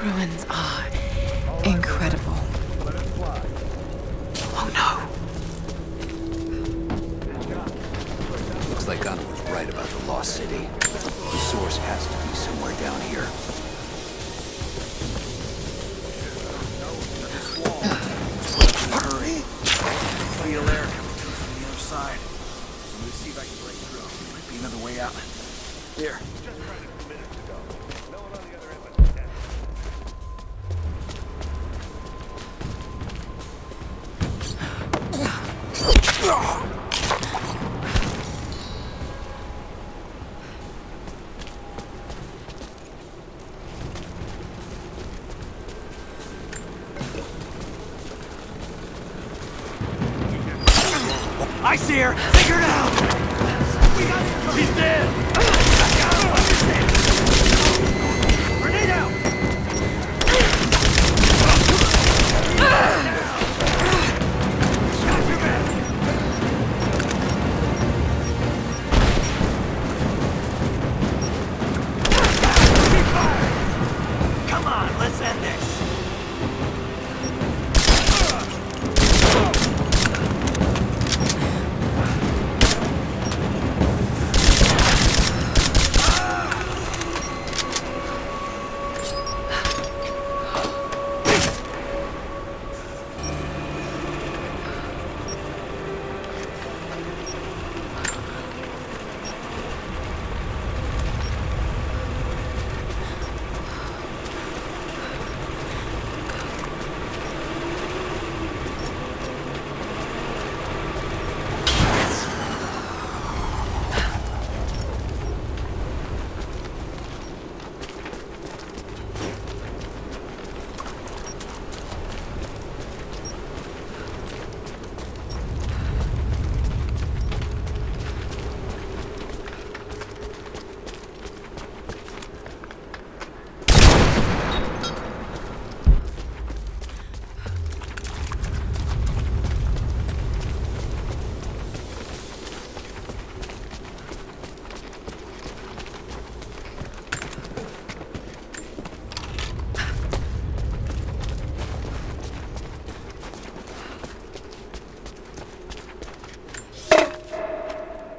ruins are incredible. Oh no. Looks like Anna was right about the lost city. The source has to be somewhere down here. Hurry. Feel air coming through from the other side. Let me see if I can break through. Might be another way out. Here. Just tried it minutes ago. No one on the other end was dead. I see her! Take her down! She's dead! Grenade out! Stop your back! Keep firing! Come on, let's end this!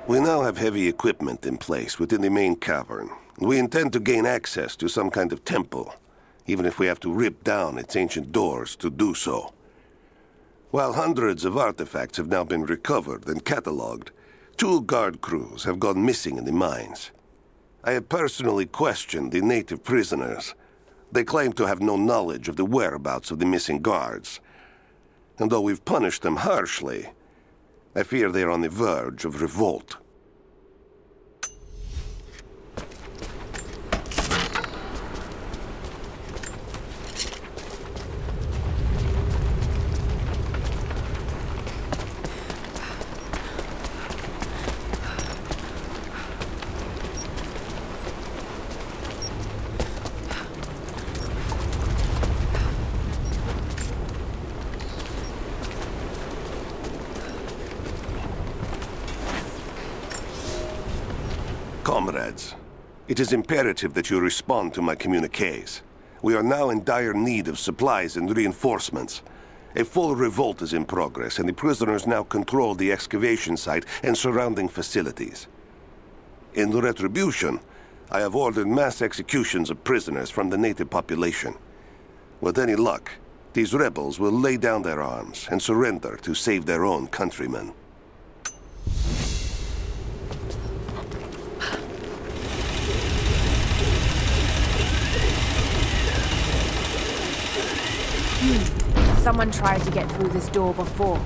We now have heavy equipment in place within the main cavern. We intend to gain access to some kind of temple, even if we have to rip down its ancient doors to do so. While hundreds of artifacts have now been recovered and catalogued, 2 guard crews have gone missing in the mines. I have personally questioned the native prisoners. They claim to have no knowledge of the whereabouts of the missing guards. And though we've punished them harshly, I fear they are on the verge of revolt. Comrades, it is imperative that you respond to my communiques. We are now in dire need of supplies and reinforcements. A full revolt is in progress, and the prisoners now control the excavation site and surrounding facilities. In retribution, I have ordered mass executions of prisoners from the native population. With any luck, these rebels will lay down their arms and surrender to save their own countrymen. Someone tried to get through this door before.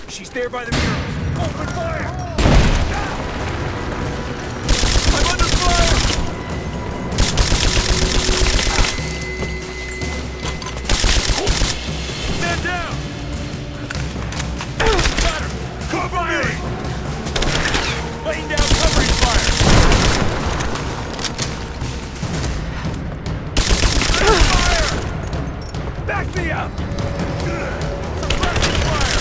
She's there by the mirror. Open fire! I'm under fire! Stand down! Got her! Cover me! Laying down covering fire! Fire! Back me up! Suppressing fire!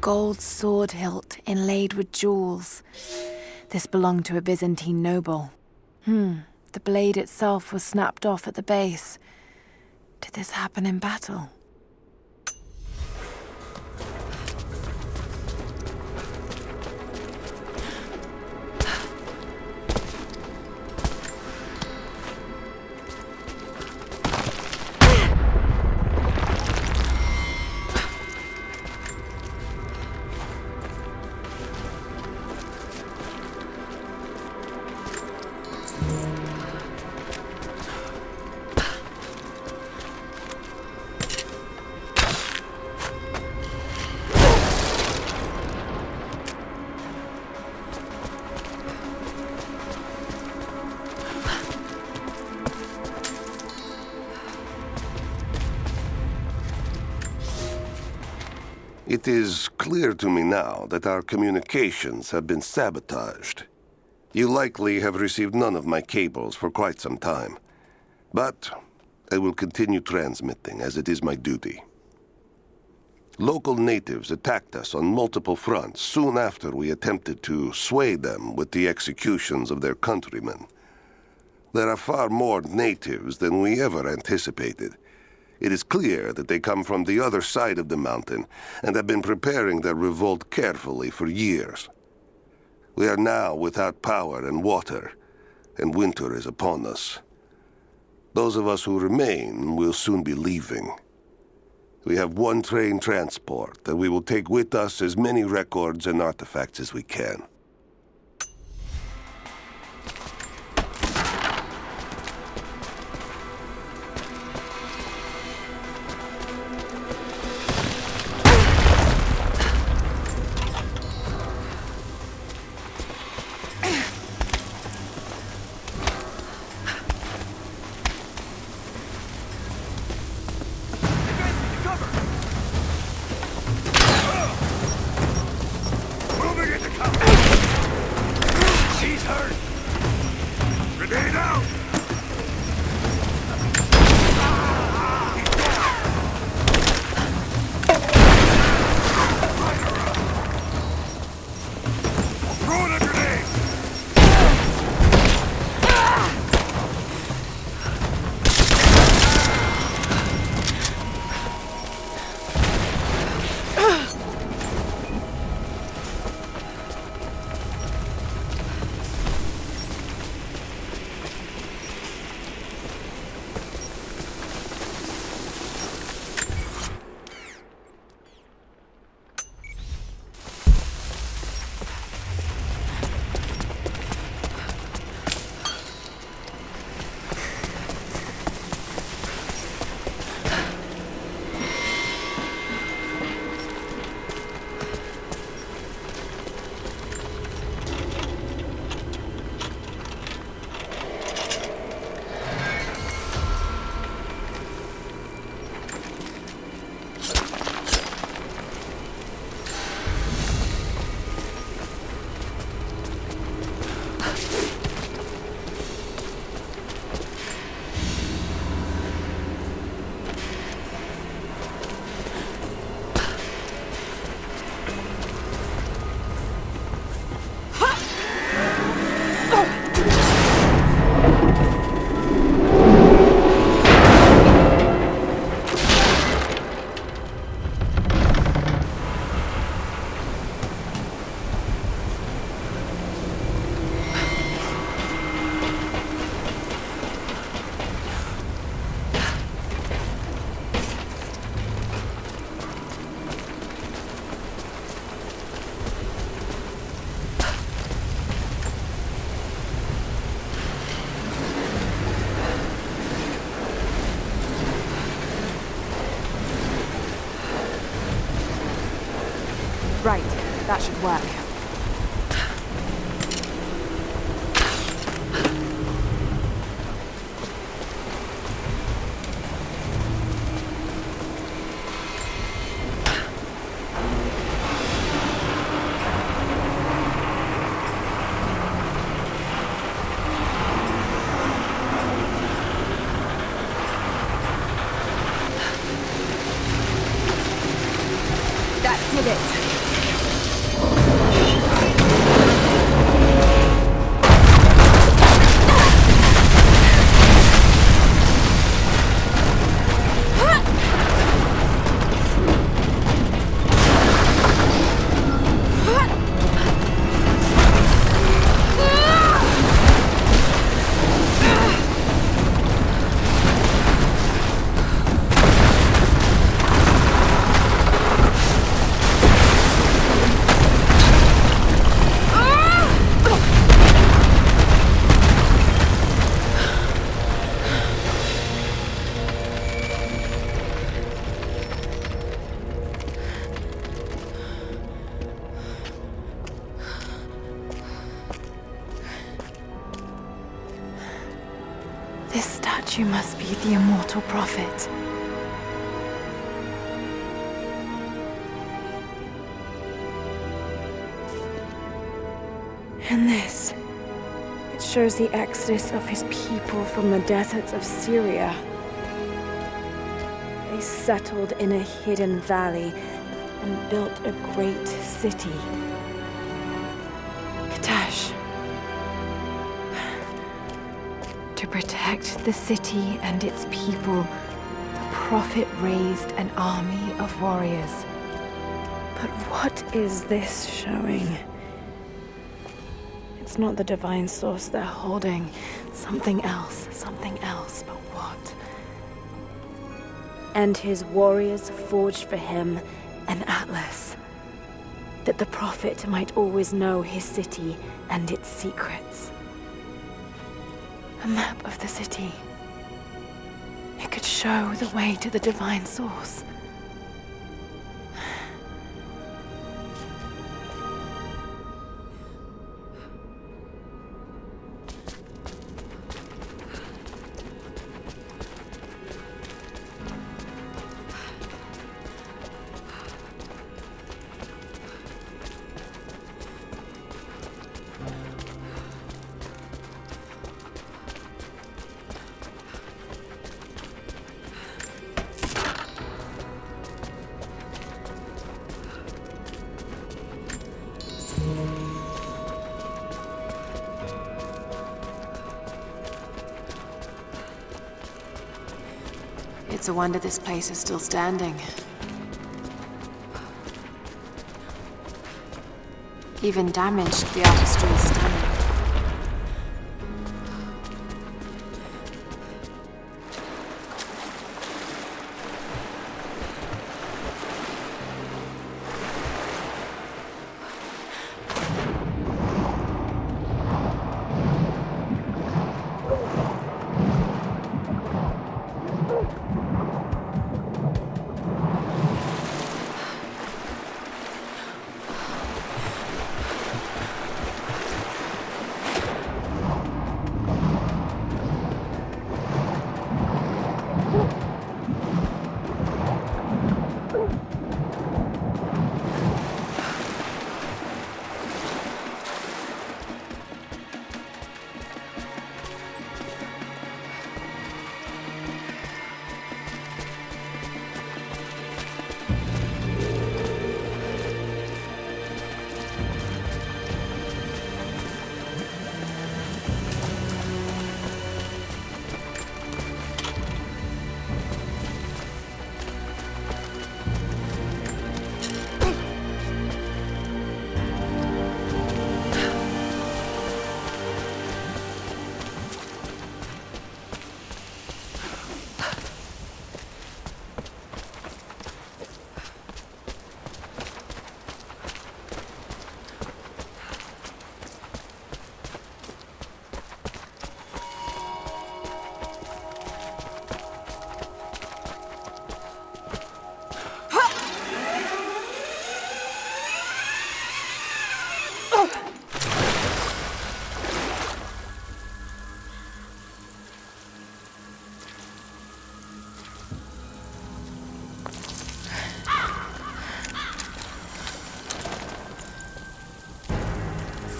Gold sword hilt inlaid with jewels. This belonged to a Byzantine noble. The blade itself was snapped off at the base. Did this happen in battle? It is clear to me now that our communications have been sabotaged. You likely have received none of my cables for quite some time. But I will continue transmitting, as it is my duty. Local natives attacked us on multiple fronts soon after we attempted to sway them with the executions of their countrymen. There are far more natives than we ever anticipated. It is clear that they come from the other side of the mountain and have been preparing their revolt carefully for years. We are now without power and water, and winter is upon us. Those of us who remain will soon be leaving. We have one train transport, and we will take with us as many records and artifacts as we can. Right, that should work. That did it. This statue must be the immortal prophet. shows the exodus of his people from the deserts of Syria. They settled in a hidden valley and built a great city. Kitezh. To protect the city and its people, the Prophet raised an army of warriors. But what is this showing? It's not the divine source they're holding. Something else, but what? And his warriors forged for him an atlas, that the Prophet might always know his city and its secrets. A map of the city. It could show the way to the divine source. It's a wonder this place is still standing. Even damaged, the artistry is stunning.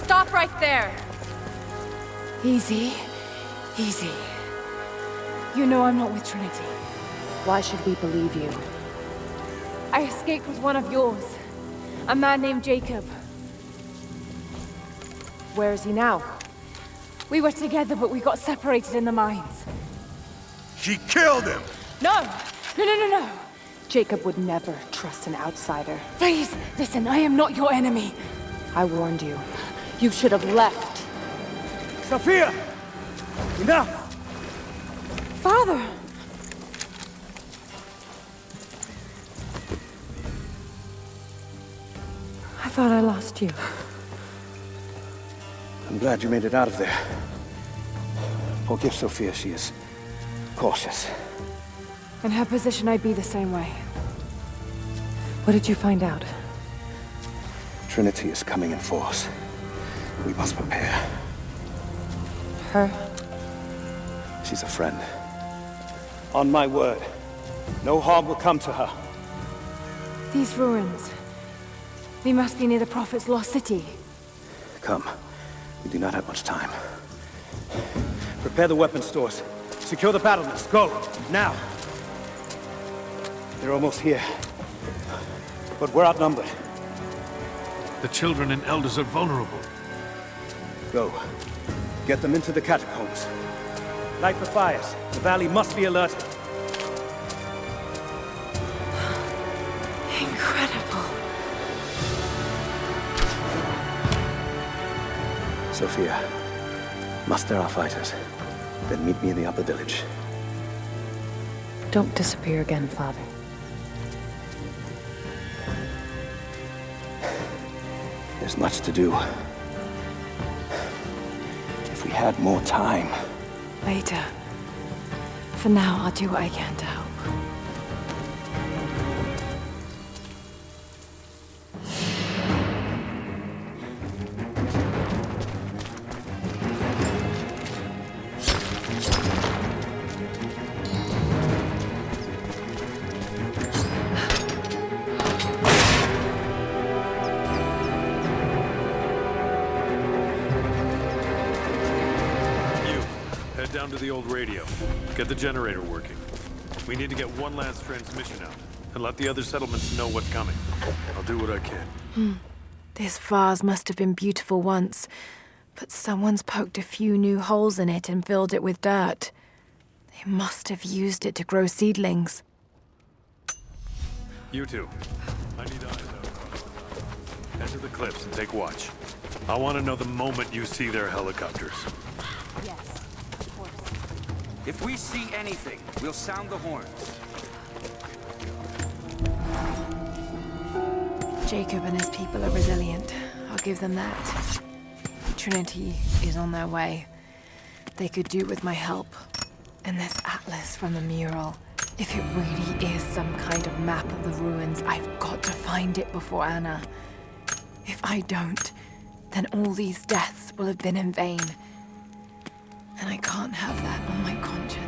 Stop right there! Easy. Easy. You know I'm not with Trinity. Why should we believe you? I escaped with one of yours. A man named Jacob. Where is he now? We were together, but we got separated in the mines. She killed him! No! No! Jacob would never trust an outsider. Please, listen, I am not your enemy. I warned you. You should have left. Sophia! Enough! Father! I thought I lost you. I'm glad you made it out of there. Forgive Sophia, she is cautious. In her position, I'd be the same way. What did you find out? Trinity is coming in force. We must prepare. Her? She's a friend. On my word, no harm will come to her. These ruins. They must be near the Prophet's lost city. Come. We do not have much time. Prepare the weapon stores. Secure the battlements. Go! Now! They're almost here. But we're outnumbered. The children and elders are vulnerable. Go. Get them into the catacombs. Light the fires. The valley must be alerted. Incredible. Sophia, muster our fighters. Then meet me in the upper village. Don't disappear again, Father. There's much to do. If we had more time. Later. For now, I'll do what I can to help. Head down to the old radio. Get the generator working. We need to get one last transmission out, and let the other settlements know what's coming. I'll do what I can. This vase must have been beautiful once, but someone's poked a few new holes in it and filled it with dirt. They must have used it to grow seedlings. You two. I need eyes out. Head to the cliffs and take watch. I want to know the moment you see their helicopters. If we see anything, we'll sound the horns. Jacob and his people are resilient. I'll give them that. Trinity is on their way. They could do with my help. And this atlas from the mural. If it really is some kind of map of the ruins, I've got to find it before Anna. If I don't, then all these deaths will have been in vain. And I can't have that on my conscience.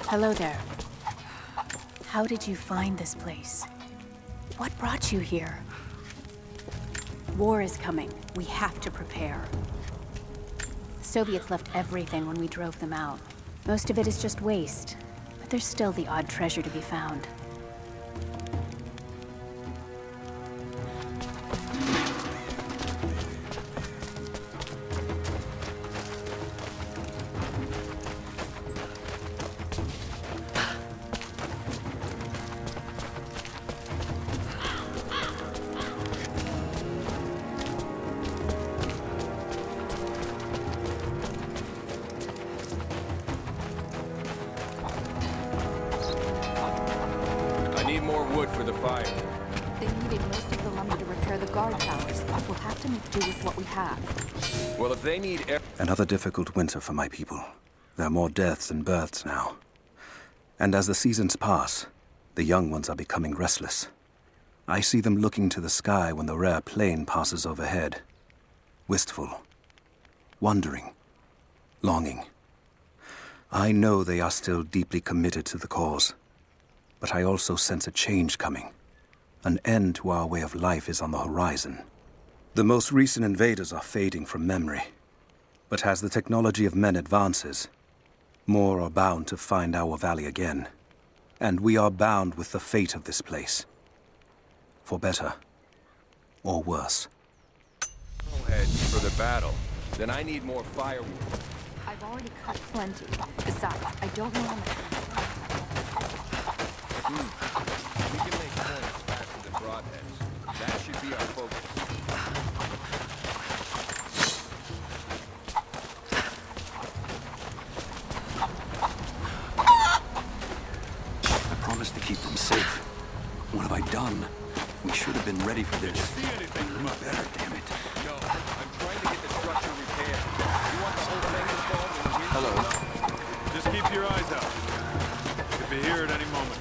Hello there. How did you find this place? What brought you here? War is coming. We have to prepare. The Soviets left everything when we drove them out. Most of it is just waste, but there's still the odd treasure to be found. They needed most of the lumber to repair the guard towers. We'll have to make do with what we have. Well, if they need Another difficult winter for my people. There are more deaths than births now. And as the seasons pass, the young ones are becoming restless. I see them looking to the sky when the rare plane passes overhead. Wistful. Wondering. Longing. I know they are still deeply committed to the cause. But I also sense a change coming. An end to our way of life is on the horizon. The most recent invaders are fading from memory. But as the technology of men advances, more are bound to find our valley again. And we are bound with the fate of this place. For better, or worse. Heads for the battle. Then I need more firewood. I've already cut plenty. Besides, I don't know how much. We can make points faster than broadheads. That should be our focus. I promised to keep them safe. What have I done? We should have been ready for this. See anything from up Better, damn it. No, I'm trying to get the structure repaired. You want the whole thing installed in the winter? Hello. Just keep your eyes out. Could be here at any moment.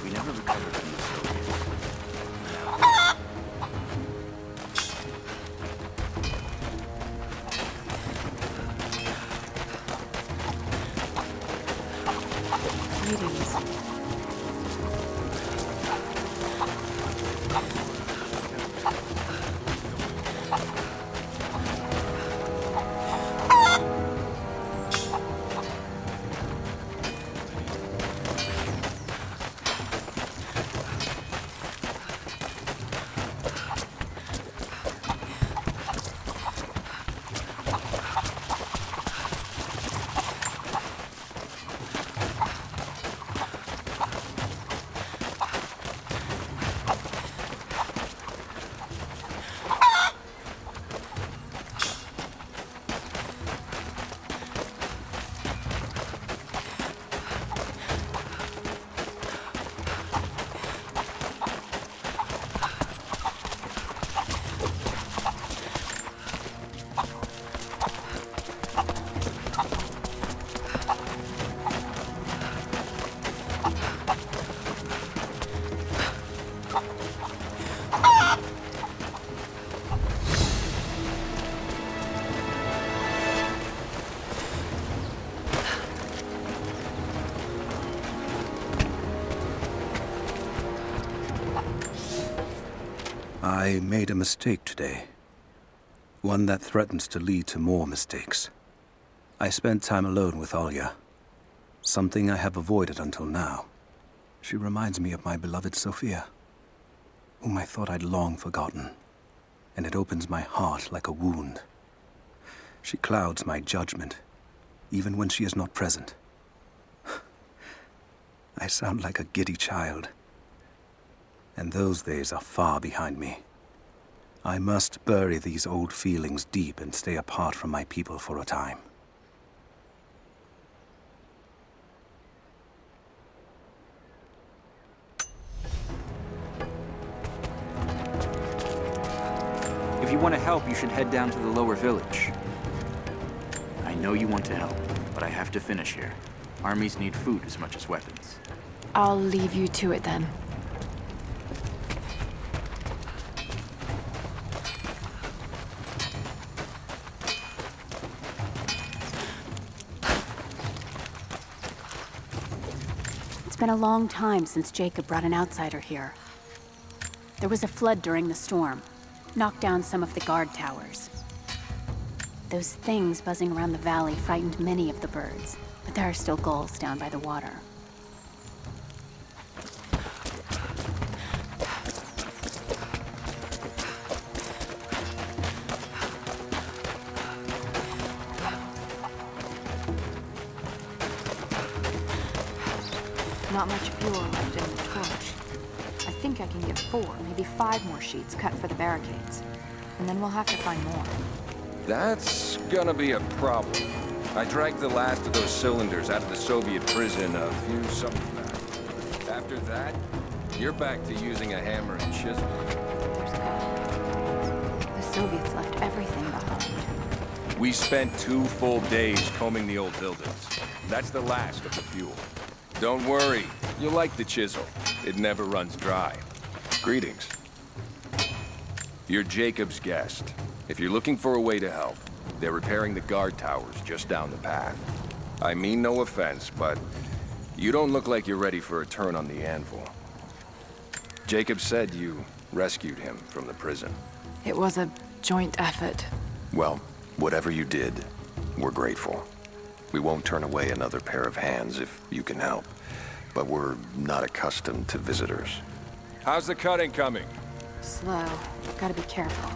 We never recovered from the Soviets. Greetings. I made a mistake today. One that threatens to lead to more mistakes. I spent time alone with Olya. Something I have avoided until now. She reminds me of my beloved Sophia, whom I thought I'd long forgotten. And it opens my heart like a wound. She clouds my judgment, even when she is not present. I sound like a giddy child. And those days are far behind me. I must bury these old feelings deep and stay apart from my people for a time. If you want to help, you should head down to the lower village. I know you want to help, but I have to finish here. Armies need food as much as weapons. I'll leave you to it then. It's been a long time since Jacob brought an outsider here. There was a flood during the storm. Knocked down some of the guard towers. Those things buzzing around the valley frightened many of the birds, but there are still gulls down by the water. Not much fuel left in the torch. I think I can get 4, maybe 5 more sheets cut for the barricades. And then we'll have to find more. That's gonna be a problem. I dragged the last of those cylinders out of the Soviet prison a few summers back. After that, you're back to using a hammer and chisel. There's God. The Soviets left everything behind. We spent 2 full days combing the old buildings. That's the last of the fuel. Don't worry, you'll like the chisel. It never runs dry. Greetings. You're Jacob's guest. If you're looking for a way to help, they're repairing the guard towers just down the path. I mean no offense, but you don't look like you're ready for a turn on the anvil. Jacob said you rescued him from the prison. It was a joint effort. Well, whatever you did, we're grateful. We won't turn away another pair of hands if you can help, but we're not accustomed to visitors. How's the cutting coming? Slow. Gotta be careful.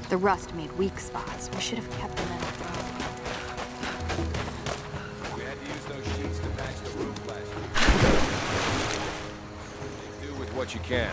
The rust made weak spots. We should have kept them in. We had to use those sheets to patch the roof last year. Do with what you can.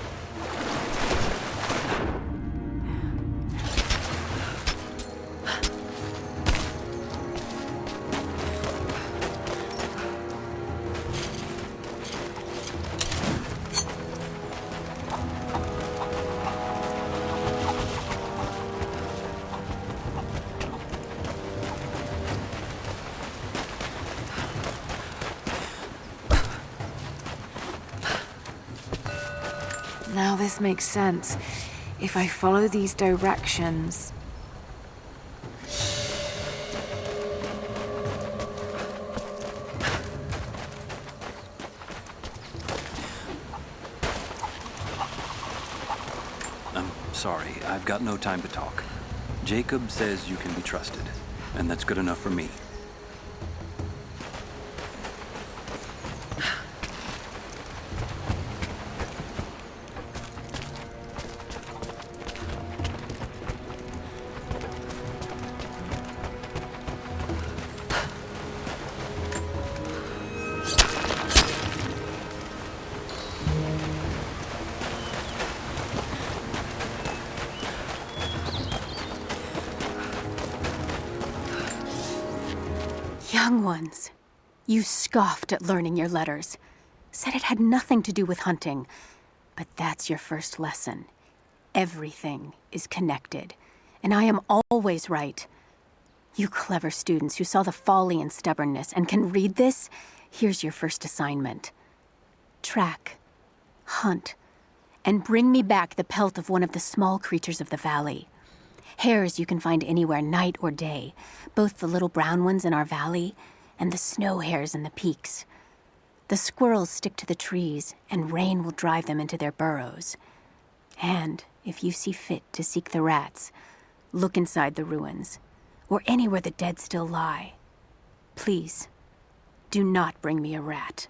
Now this makes sense. If I follow these directions... I'm sorry, I've got no time to talk. Jacob says you can be trusted, and that's good enough for me. Young ones, you scoffed at learning your letters. Said it had nothing to do with hunting. But that's your first lesson. Everything is connected. And I am always right. You clever students who saw the folly and stubbornness and can read this, here's your first assignment. Track, hunt, and bring me back the pelt of one of the small creatures of the valley. Hares you can find anywhere, night or day. Both the little brown ones in our valley and the snow hares in the peaks. The squirrels stick to the trees, and rain will drive them into their burrows. And if you see fit to seek the rats, look inside the ruins, or anywhere the dead still lie. Please, do not bring me a rat.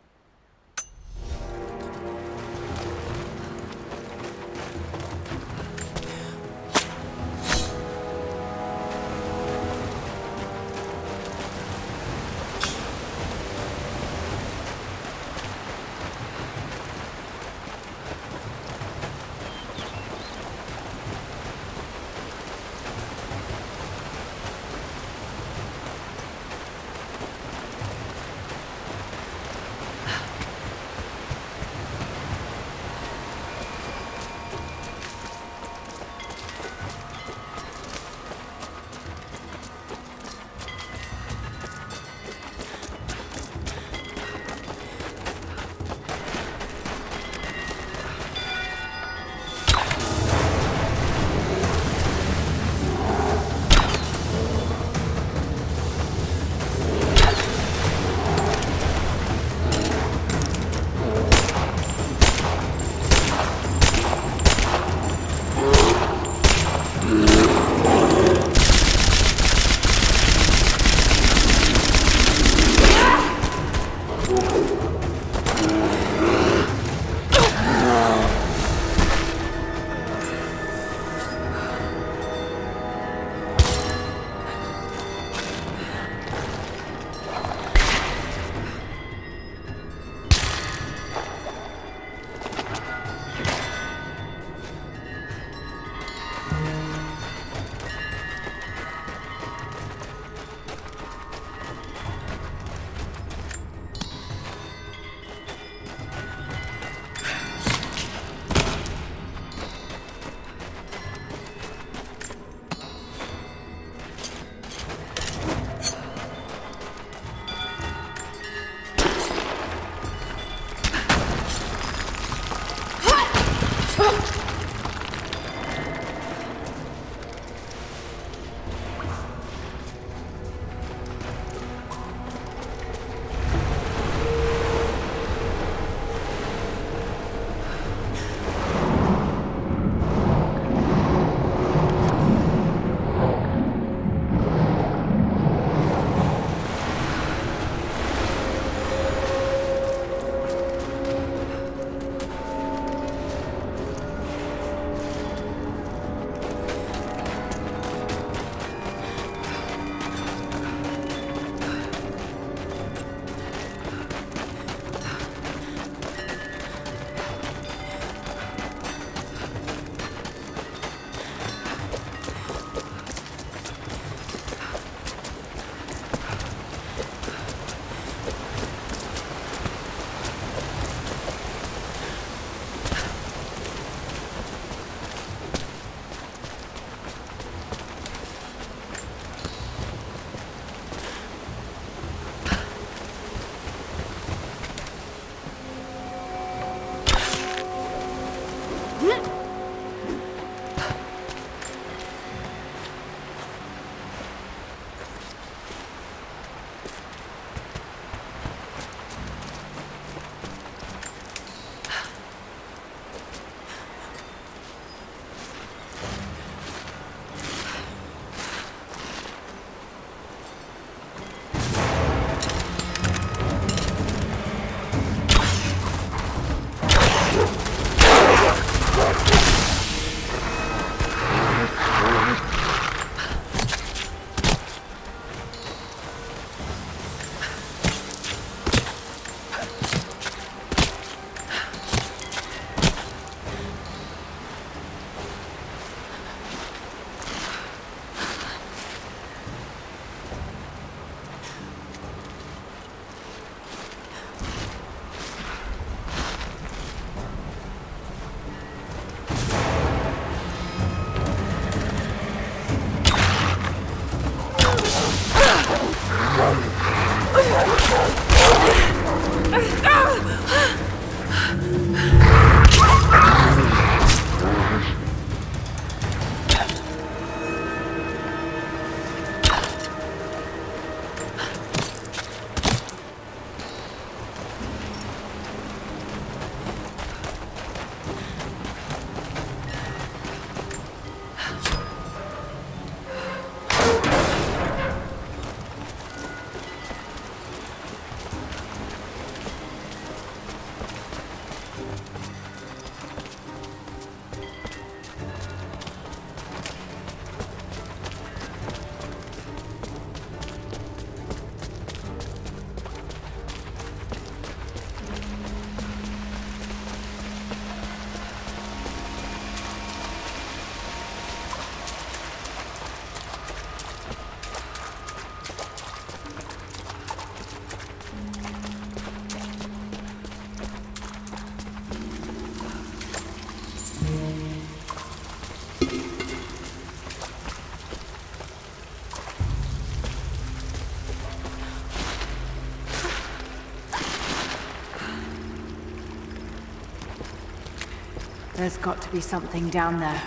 There's got to be something down there.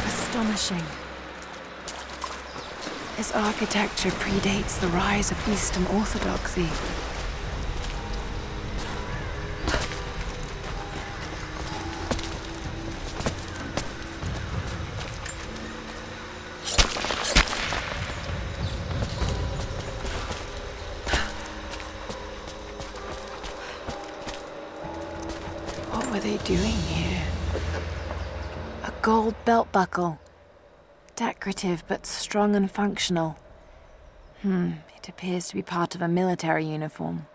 Astonishing. This architecture predates the rise of Eastern Orthodoxy. What were they doing here? A gold belt buckle. Decorative, but strong and functional. It appears to be part of a military uniform.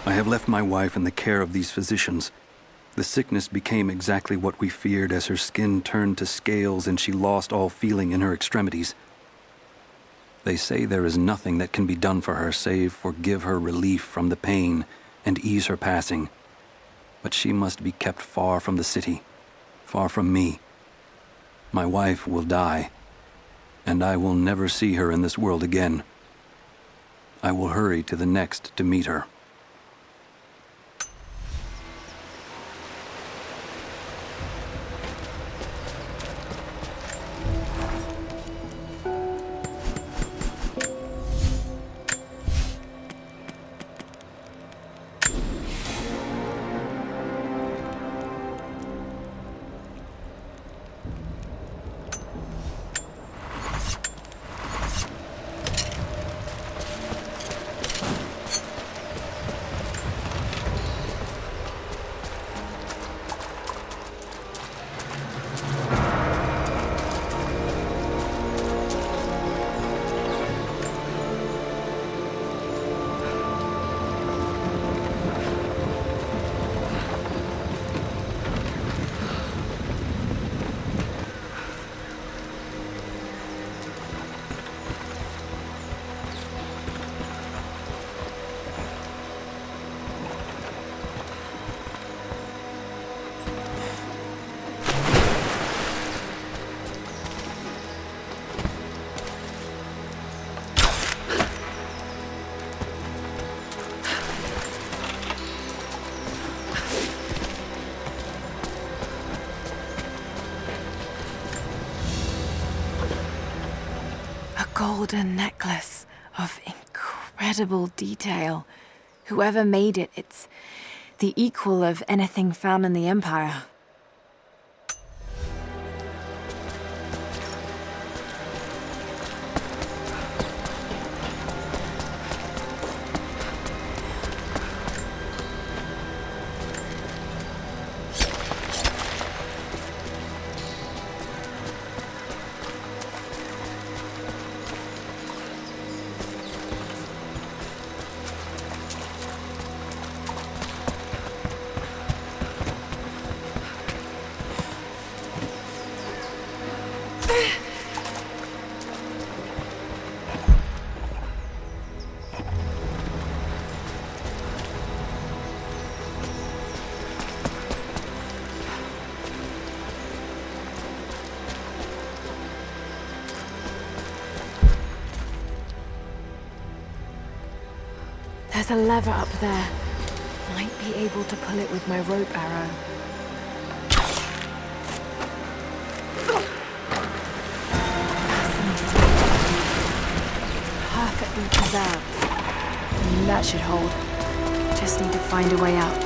I have left my wife in the care of these physicians. The sickness became exactly what we feared as her skin turned to scales and she lost all feeling in her extremities. They say there is nothing that can be done for her save for give her relief from the pain and ease her passing. But she must be kept far from the city, far from me. My wife will die, and I will never see her in this world again. I will hurry to the next to meet her. Golden necklace of incredible detail. Whoever made it, it's the equal of anything found in the Empire. There's a lever up there. Might be able to pull it with my rope arrow. It's perfectly preserved. That should hold. Just need to find a way out.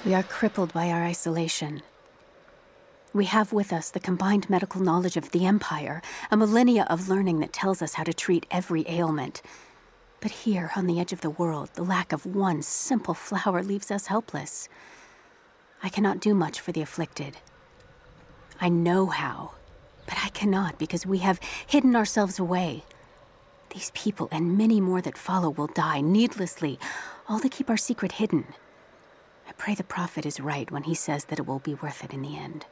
We are crippled by our isolation. We have with us the combined medical knowledge of the Empire, a millennia of learning that tells us how to treat every ailment. But here, on the edge of the world, the lack of one simple flower leaves us helpless. I cannot do much for the afflicted. I know how, but I cannot because we have hidden ourselves away. These people and many more that follow will die needlessly, all to keep our secret hidden. I pray the prophet is right when he says that it will be worth it in the end.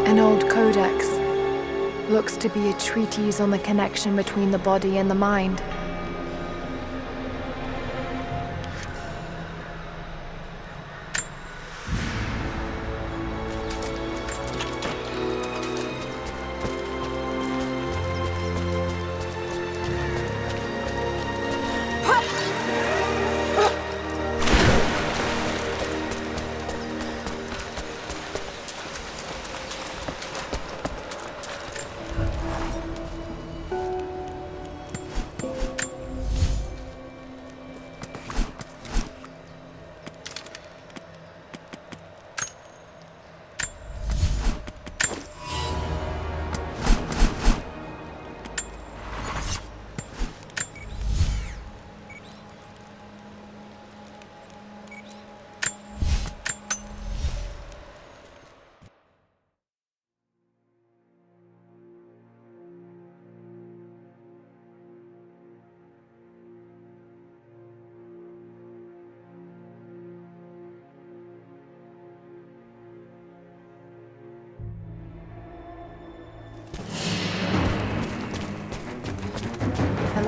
An old codex. Looks to be a treatise on the connection between the body and the mind.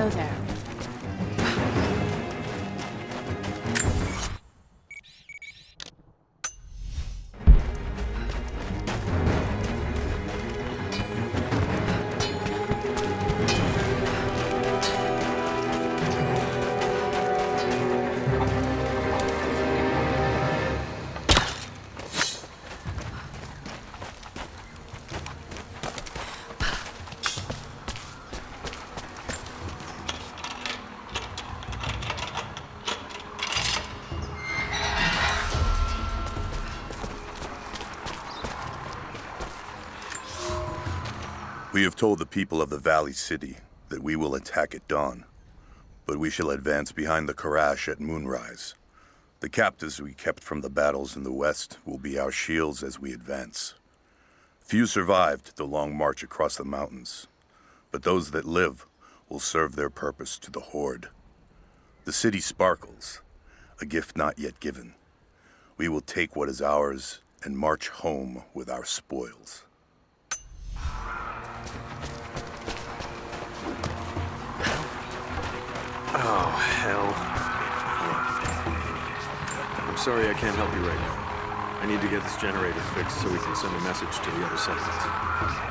Hello there. We have told the people of the Valley City that we will attack at dawn, but we shall advance behind the Karash at moonrise. The captives we kept from the battles in the west will be our shields as we advance. Few survived the long march across the mountains, but those that live will serve their purpose to the Horde. The city sparkles, a gift not yet given. We will take what is ours and march home with our spoils. Oh, hell. I'm sorry I can't help you right now. I need to get this generator fixed so we can send a message to the other settlements.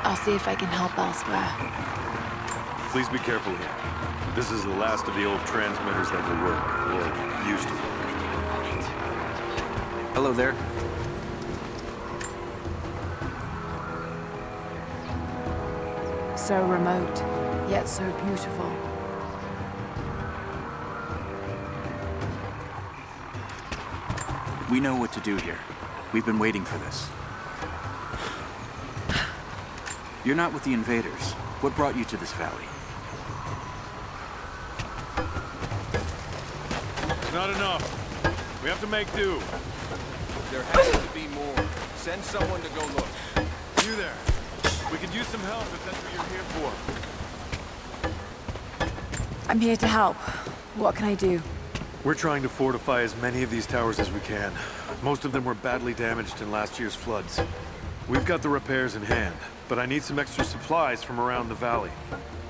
I'll see if I can help elsewhere. Please be careful here. This is the last of the old transmitters that will work, or used to work. Hello there. So remote, yet so beautiful. We know what to do here. We've been waiting for this. You're not with the invaders. What brought you to this valley? It's not enough. We have to make do. There has to be more. Send someone to go look. You there. We could use some help if that's what you're here for. I'm here to help. What can I do? We're trying to fortify as many of these towers as we can. Most of them were badly damaged in last year's floods. We've got the repairs in hand, but I need some extra supplies from around the valley.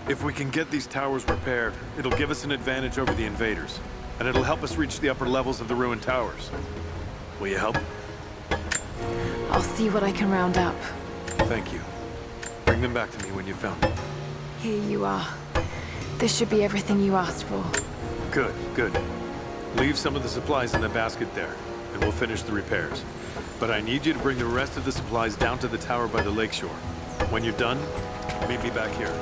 If we can get these towers repaired, it'll give us an advantage over the invaders, and it'll help us reach the upper levels of the ruined towers. Will you help? I'll see what I can round up. Thank you. Bring them back to me when you've found them. Here you are. This should be everything you asked for. Good, good. Leave some of the supplies in the basket there, and we'll finish the repairs. But I need you to bring the rest of the supplies down to the tower by the lakeshore. When you're done, meet me back here.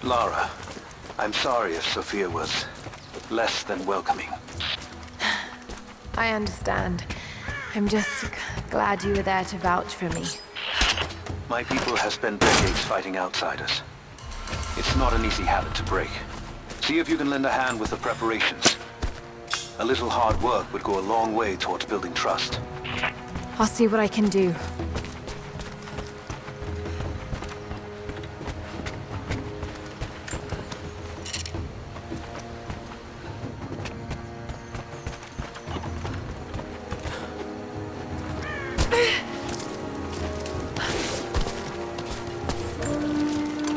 Lara, I'm sorry if Sophia was less than welcoming. I understand. I'm just glad you were there to vouch for me. My people have spent decades fighting outsiders. It's not an easy habit to break. See if you can lend a hand with the preparations. A little hard work would go a long way towards building trust. I'll see what I can do.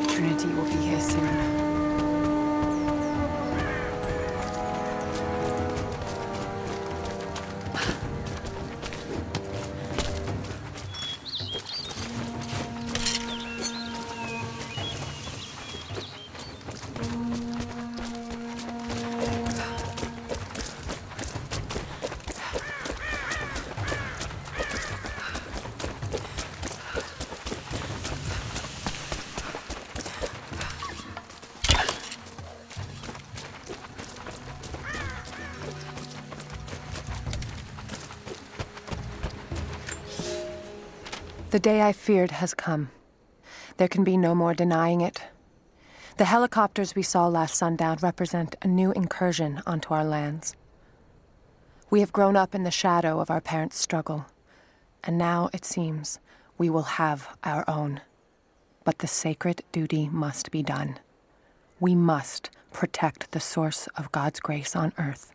Trinity will be here soon. The day I feared has come. There can be no more denying it. The helicopters we saw last sundown represent a new incursion onto our lands. We have grown up in the shadow of our parents' struggle, and now, it seems, we will have our own. But the sacred duty must be done. We must protect the source of God's grace on Earth.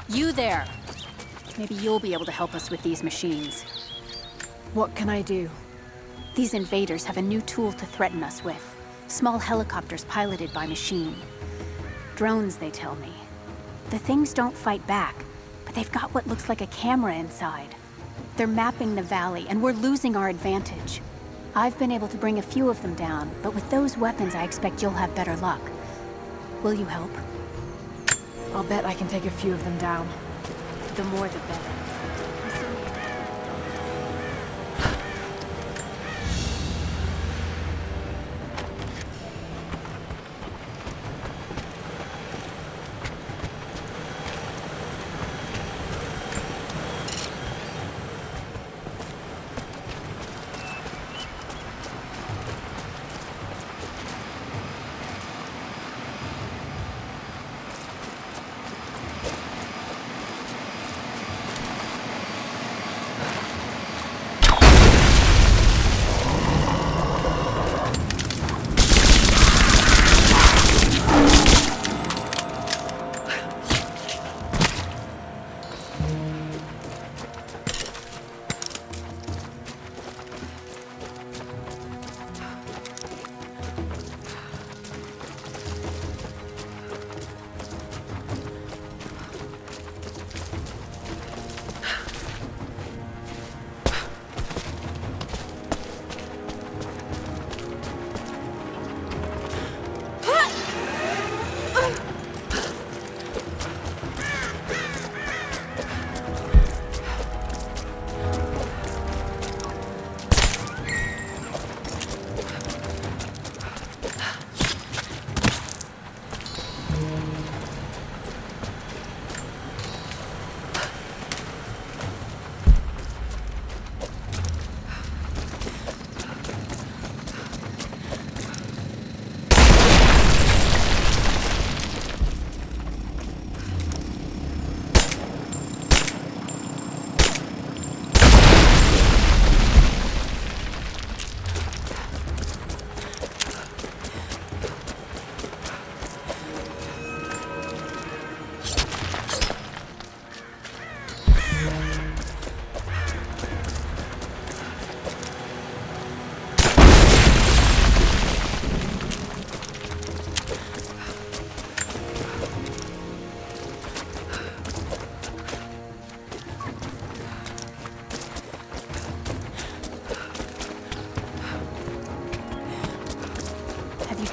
You there! Maybe you'll be able to help us with these machines. What can I do? These invaders have a new tool to threaten us with. Small helicopters piloted by machine. Drones, they tell me. The things don't fight back, but they've got what looks like a camera inside. They're mapping the valley, and we're losing our advantage. I've been able to bring a few of them down, but with those weapons, I expect you'll have better luck. Will you help? I'll bet I can take a few of them down. The more the better.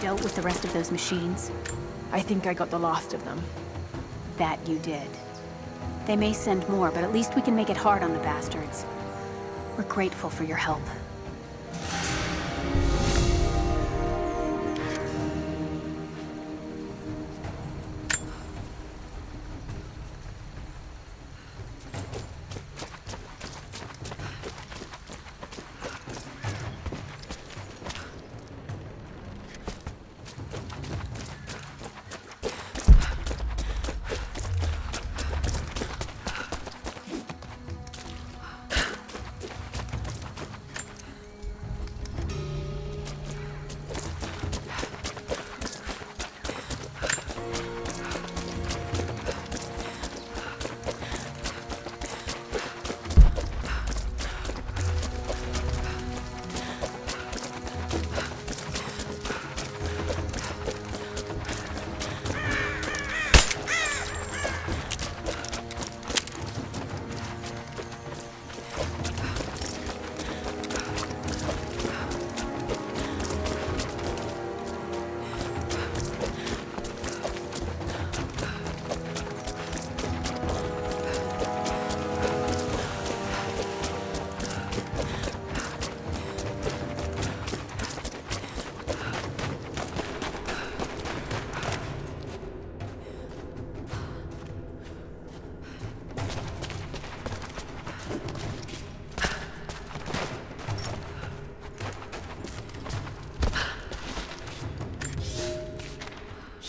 Dealt with the rest of those machines? I think I got the last of them. That you did. They may send more, but at least we can make it hard on the bastards. We're grateful for your help.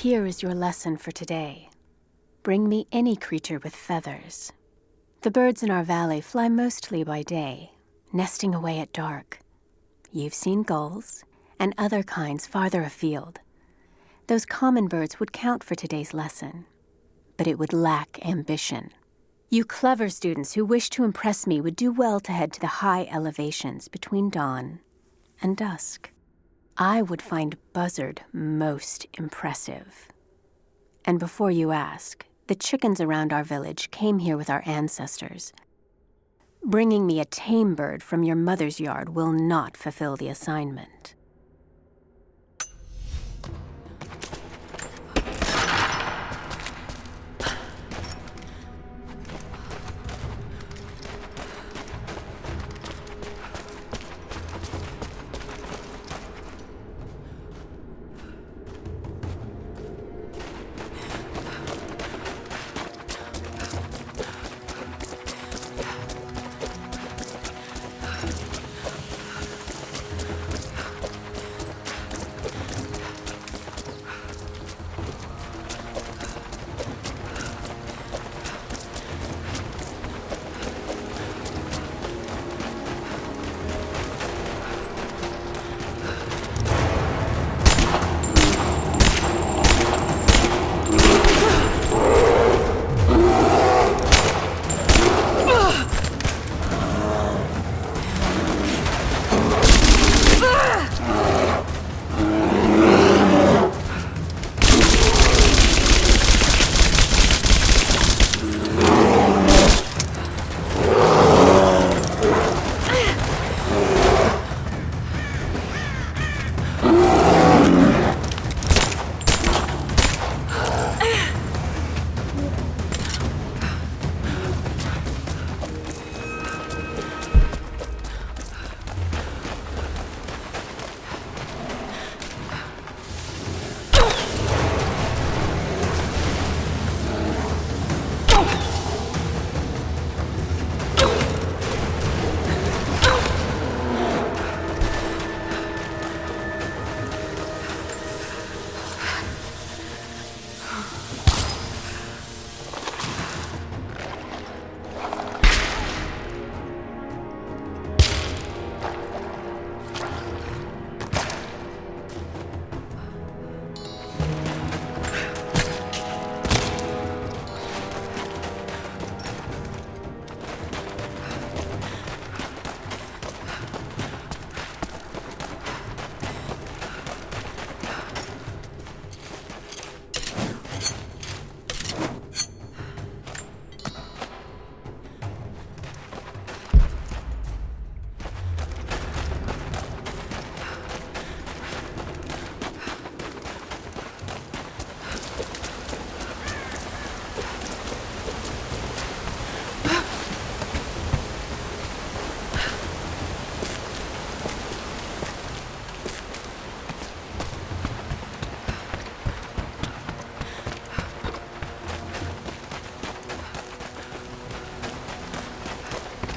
Here is your lesson for today. Bring me any creature with feathers. The birds in our valley fly mostly by day, nesting away at dark. You've seen gulls and other kinds farther afield. Those common birds would count for today's lesson, but it would lack ambition. You clever students who wish to impress me would do well to head to the high elevations between dawn and dusk. I would find Buzzard most impressive. And before you ask, the chickens around our village came here with our ancestors. Bringing me a tame bird from your mother's yard will not fulfill the assignment.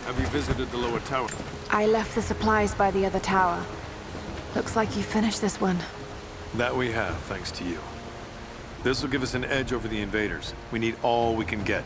Have you visited the lower tower? I left the supplies by the other tower. Looks like you finished this one. That we have, thanks to you. This will give us an edge over the invaders. We need all we can get.